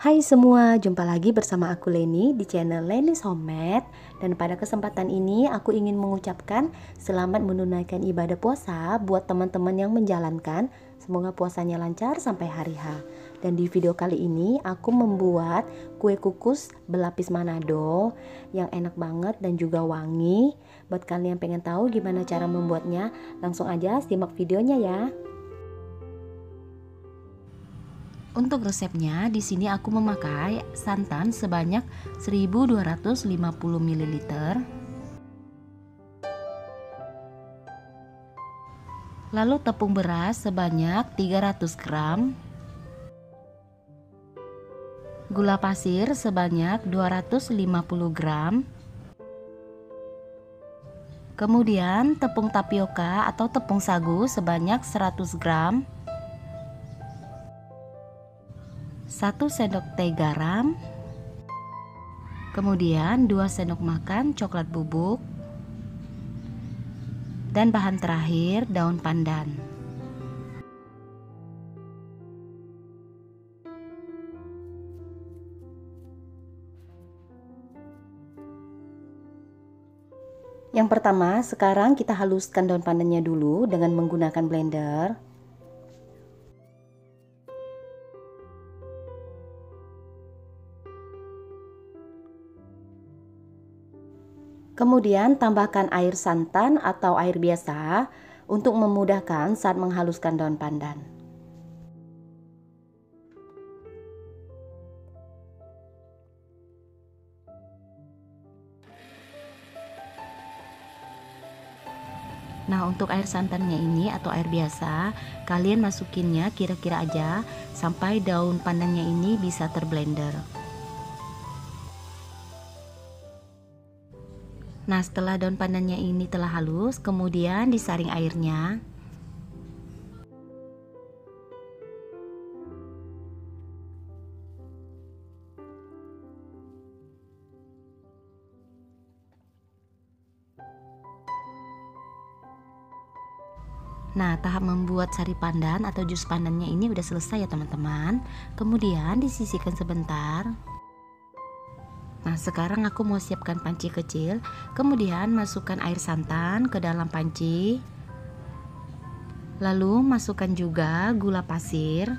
Hai semua, jumpa lagi bersama aku Leni di channel Leni's Homemade. Dan pada kesempatan ini aku ingin mengucapkan selamat menunaikan ibadah puasa buat teman-teman yang menjalankan. Semoga puasanya lancar sampai hari H. Dan di video kali ini aku membuat kue kukus berlapis Manado yang enak banget dan juga wangi. Buat kalian yang pengen tahu gimana cara membuatnya, langsung aja simak videonya ya. Untuk resepnya, di sini aku memakai santan sebanyak 1250 ml, lalu tepung beras sebanyak 300 gram, gula pasir sebanyak 250 gram, kemudian tepung tapioka atau tepung sagu sebanyak 100 gram, 1 sendok teh garam, kemudian 2 sendok makan coklat bubuk, dan bahan terakhir daun pandan. Yang pertama, sekarang kita haluskan daun pandannya dulu dengan menggunakan blender. Kemudian tambahkan air santan atau air biasa untuk memudahkan saat menghaluskan daun pandan. Nah, untuk air santannya ini atau air biasa, kalian masukinnya kira-kira aja sampai daun pandannya ini bisa terblender. Nah, setelah daun pandannya ini telah halus, kemudian disaring airnya. Nah, tahap membuat sari pandan atau jus pandannya ini udah selesai ya teman-teman. Kemudian disisihkan sebentar. Nah, sekarang aku mau siapkan panci kecil. Kemudian masukkan air santan ke dalam panci. Lalu masukkan juga gula pasir.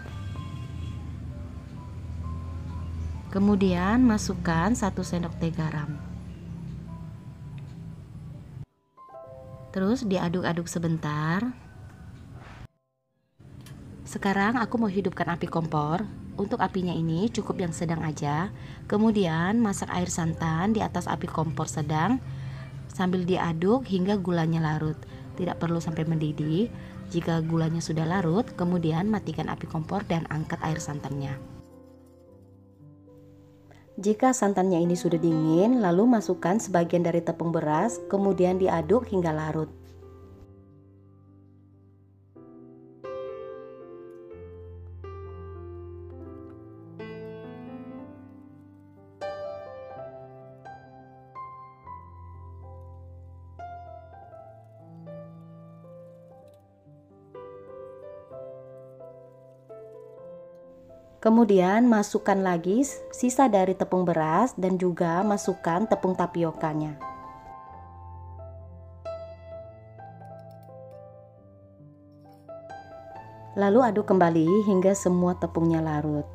Kemudian masukkan 1 sendok teh garam. Terus diaduk-aduk sebentar. Sekarang aku mau hidupkan api kompor. Untuk apinya ini cukup yang sedang aja. Kemudian masak air santan di atas api kompor sedang sambil diaduk hingga gulanya larut. Tidak perlu sampai mendidih. Jika gulanya sudah larut, kemudian matikan api kompor dan angkat air santannya. Jika santannya ini sudah dingin, lalu masukkan sebagian dari tepung beras, kemudian diaduk hingga larut. Kemudian masukkan lagi sisa dari tepung beras dan juga masukkan tepung tapiokanya. Lalu aduk kembali hingga semua tepungnya larut.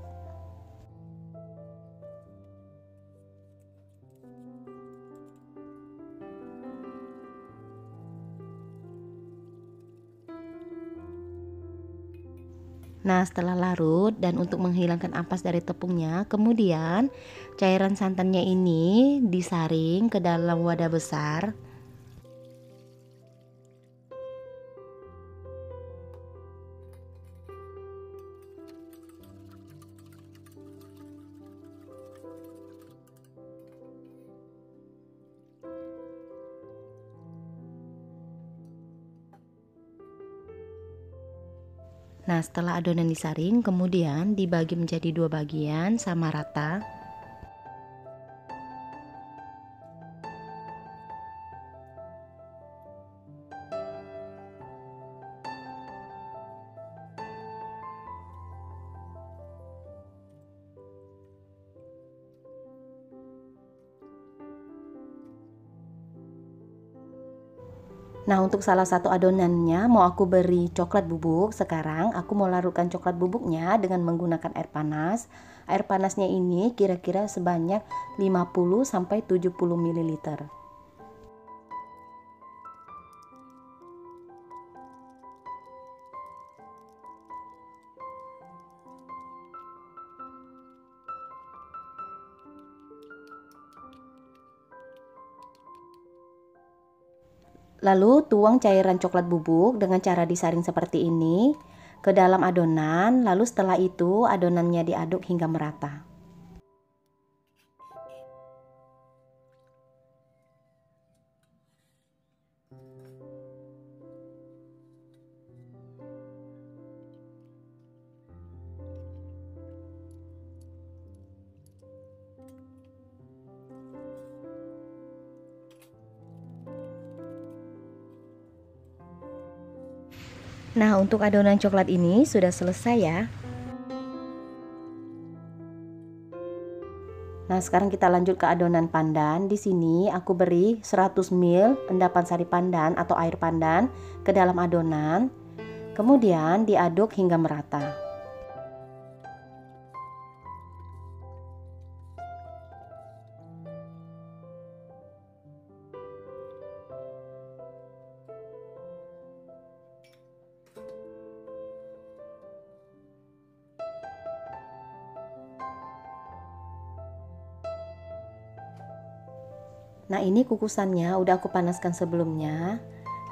Nah, setelah larut dan untuk menghilangkan ampas dari tepungnya, kemudian cairan santannya ini disaring ke dalam wadah besar. Nah, setelah adonan disaring, kemudian dibagi menjadi 2 bagian sama rata. Nah, untuk salah satu adonannya mau aku beri coklat bubuk. Sekarang aku mau larutkan coklat bubuknya dengan menggunakan air panas. Air panasnya ini kira-kira sebanyak 50 sampai 70 ml. Lalu tuang cairan coklat bubuk dengan cara disaring seperti ini ke dalam adonan, lalu setelah itu adonannya diaduk hingga merata. Nah, untuk adonan coklat ini sudah selesai ya. Nah, sekarang kita lanjut ke adonan pandan. Di sini aku beri 100 ml endapan sari pandan atau air pandan ke dalam adonan. Kemudian diaduk hingga merata. Nah, ini kukusannya udah aku panaskan sebelumnya.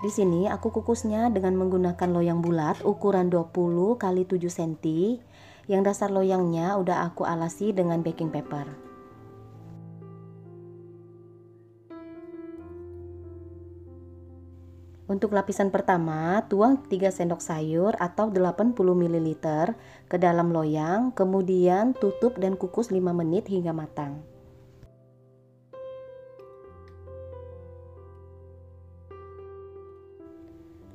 Di sini aku kukusnya dengan menggunakan loyang bulat ukuran 20 x 7 cm. Yang dasar loyangnya udah aku alasi dengan baking paper. Untuk lapisan pertama, tuang 3 sendok sayur atau 80 ml ke dalam loyang, kemudian tutup dan kukus 5 menit hingga matang.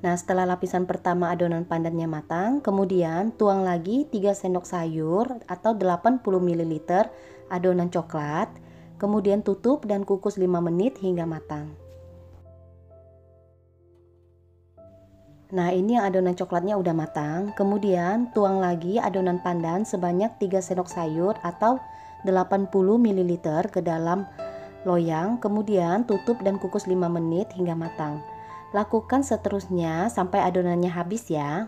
Nah, setelah lapisan pertama adonan pandannya matang, kemudian tuang lagi 3 sendok sayur atau 80 ml adonan coklat, kemudian tutup dan kukus 5 menit hingga matang. Nah, ini yang adonan coklatnya udah matang, kemudian tuang lagi adonan pandan sebanyak 3 sendok sayur atau 80 ml ke dalam loyang, kemudian tutup dan kukus 5 menit hingga matang. Lakukan seterusnya sampai adonannya habis ya.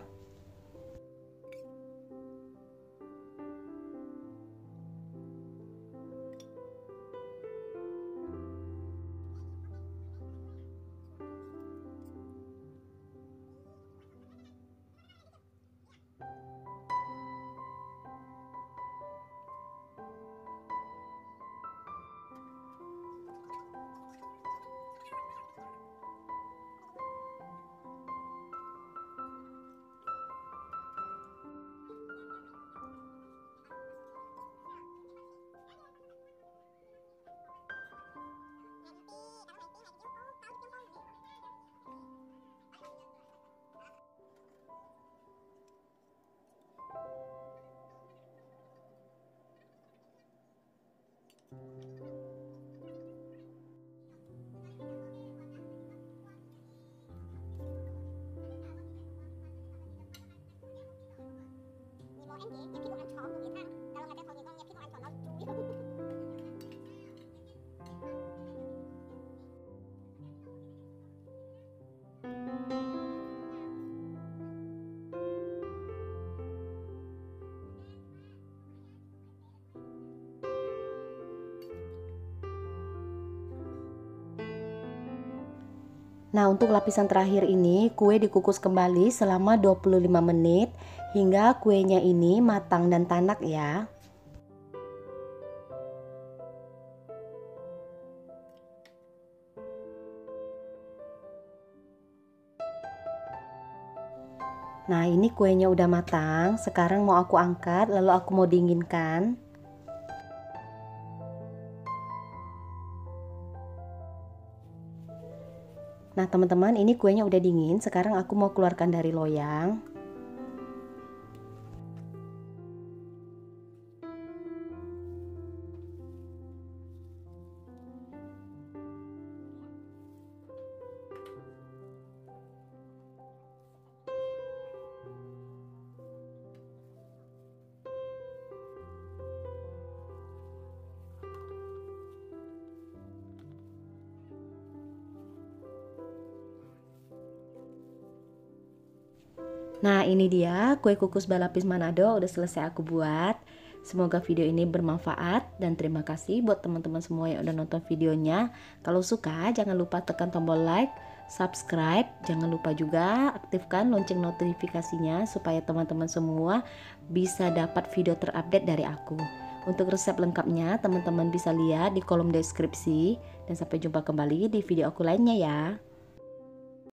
Nah, untuk lapisan terakhir ini kue dikukus kembali selama 25 menit hingga kuenya ini matang dan tanak ya. Nah, ini kuenya udah matang. Sekarang mau aku angkat lalu aku mau dinginkan. Nah, teman-teman, ini kuenya udah dingin. Sekarang aku mau keluarkan dari loyang. Nah, ini dia kue kukus balapis Manado udah selesai aku buat. Semoga video ini bermanfaat dan terima kasih buat teman-teman semua yang udah nonton videonya. Kalau suka jangan lupa tekan tombol like, subscribe, jangan lupa juga aktifkan lonceng notifikasinya supaya teman-teman semua bisa dapat video terupdate dari aku. Untuk resep lengkapnya teman-teman bisa lihat di kolom deskripsi dan sampai jumpa kembali di video aku lainnya ya.